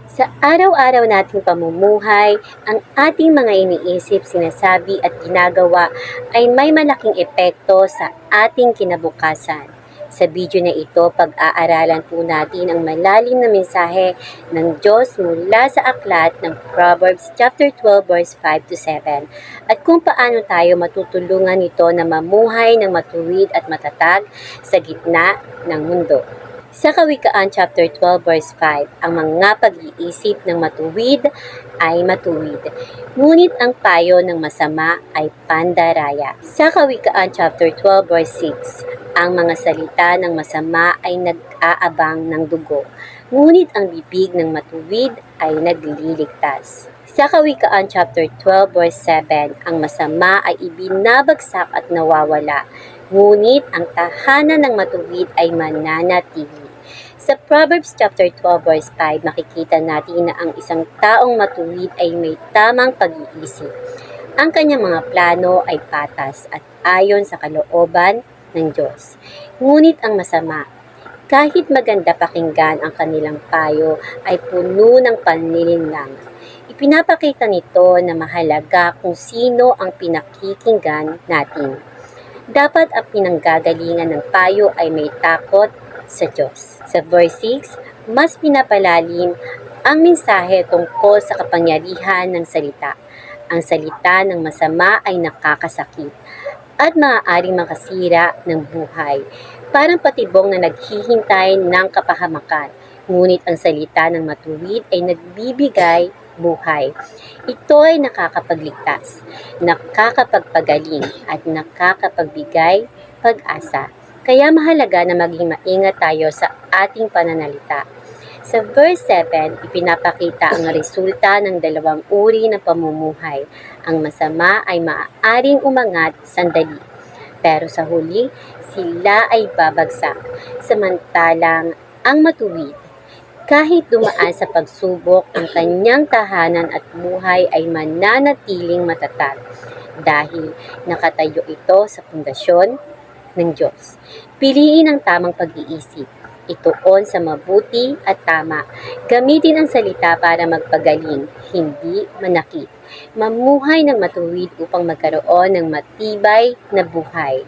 Sa araw-araw nating pamumuhay, ang ating mga iniisip, sinasabi at ginagawa ay may malaking epekto sa ating kinabukasan. Sa video na ito, pag-aaralan po natin ang malalim na mensahe ng Diyos mula sa aklat ng Proverbs chapter 12 verse 5 to 7 at kung paano tayo matutulungan nito na mamuhay ng matuwid at matatag sa gitna ng mundo. Sa Kawikaan chapter 12 verse 5, ang mga pag-iisip ng matuwid ay matuwid, ngunit ang payo ng masama ay pandaraya. Sa Kawikaan chapter 12 verse 6, ang mga salita ng masama ay nag-aabang ng dugo, ngunit ang bibig ng matuwid ay nagliligtas. Sa Kawikaan chapter 12 verse 7, ang masama ay ibinabagsak at nawawala, ngunit ang tahanan ng matuwid ay mananatili. Sa Proverbs chapter 12 verse 5, makikita natin na ang isang taong matuwid ay may tamang pag-iisip. Ang kanyang mga plano ay patas at ayon sa kalooban ng Diyos. Ngunit ang masama, kahit maganda pakinggan ang kanilang payo, ay puno ng panlilinlang. Ipinapakita nito na mahalaga kung sino ang pinakikinggan natin. Dapat ang pinanggagalingan ng payo ay may takot sa Diyos. Sa verse 6, mas pinapalalim ang mensahe tungkol sa kapangyarihan ng salita. Ang salita ng masama ay nakakasakit at maaaring makasira ng buhay. Parang patibong na naghihintay ng kapahamakan. Ngunit ang salita ng matuwid ay nagbibigay buhay. Ito ay nakakapagligtas, nakakapagpagaling at nakakapagbigay pag-asa. Kaya mahalaga na maging maingat tayo sa ating pananalita. Sa verse 7, ipinapakita ang resulta ng dalawang uri ng pamumuhay. Ang masama ay maaaring umangat sandali, pero sa huli, sila ay babagsak. Samantalang ang matuwid, kahit dumaan sa pagsubok, ang kanyang tahanan at buhay ay mananatiling matatag dahil nakatayo ito sa pundasyon ng Diyos. Piliin ang tamang pag-iisip. Ituon sa mabuti at tama. Gamitin ang salita para magpagaling, hindi manakit. Mamuhay ng matuwid upang magkaroon ng matibay na buhay.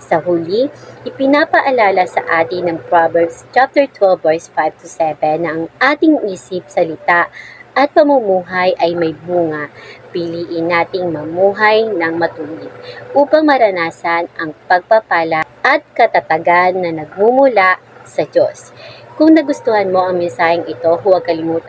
Sa huli, ipinapaalala sa atin ng Proverbs chapter 12 verse 5 to 7 na ang ating isip, salita at pamumuhay ay may bunga. Piliin nating mamuhay ng matuwid upang maranasan ang pagpapala at katatagan na nagmumula sa Diyos. Kung nagustuhan mo ang mensaheng ito, huwag kalimutan